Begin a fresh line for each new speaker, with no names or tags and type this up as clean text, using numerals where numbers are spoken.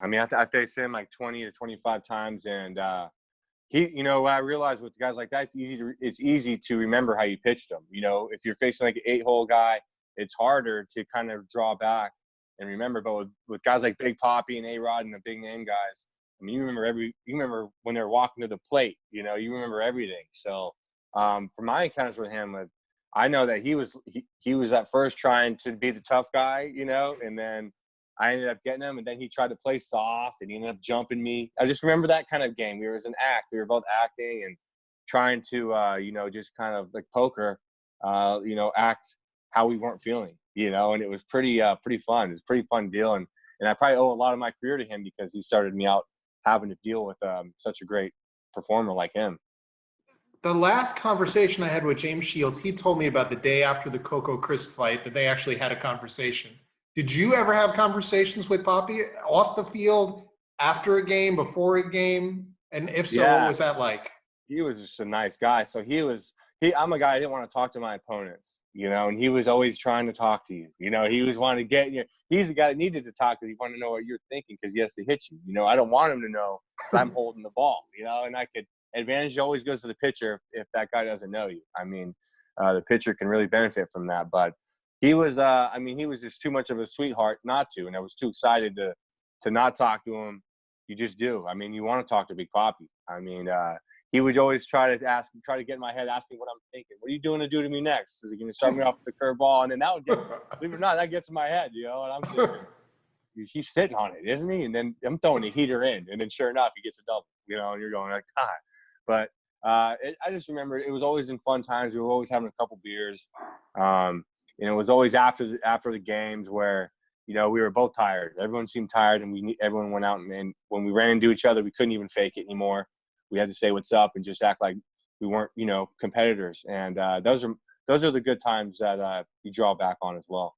I mean, I faced him like 20 to 25 times, and what I realized with guys like that, it's easy to remember how you pitched them. If you're facing like an 8-hole guy, it's harder to kind of draw back and remember. But with guys like Big Papi and A-Rod and the big name guys, I mean, you remember when they're walking to the plate. You remember everything. So for my encounters with him, I know that he was at first trying to be the tough guy, and then I ended up getting him, and then he tried to play soft, and he ended up jumping me. I just remember that kind of game. It was an act. We were both acting and trying to, just kind of like poker, act how we weren't feeling, and it was pretty fun. It was a pretty fun deal, and I probably owe a lot of my career to him because he started me out having to deal with such a great performer like him.
The last conversation I had with James Shields, he told me about the day after the Coco Crisp fight that they actually had a conversation. Did you ever have conversations with Papi off the field, after a game, before a game? And if so,
Yeah.
what was that like?
He was just a nice guy. So I'm a guy, I didn't want to talk to my opponents, and he was always trying to talk to you. He was wanting to get you. He's the guy that needed to talk because he wanted to know what you're thinking because he has to hit you. I don't want him to know because I'm holding the ball, and advantage always goes to the pitcher if that guy doesn't know you. I mean, the pitcher can really benefit from that. But he was, he was just too much of a sweetheart not to, and I was too excited to not talk to him. You just do. I mean, you want to talk to Big Papi. I mean, he would always try to get in my head, ask me what I'm thinking. What are you doing to do to me next? Is he going to start me off with the curveball? And then that would believe it or not, that gets in my head, and I'm thinking, he's sitting on it, isn't he? And then I'm throwing the heater in, and then sure enough, he gets a double, and you're going like, God. But I just remember it was always in fun times. We were always having a couple beers. And it was always after the games where, we were both tired. Everyone seemed tired, and everyone went out. And when we ran into each other, we couldn't even fake it anymore. We had to say what's up and just act like we weren't, competitors. And those are the good times that you draw back on as well.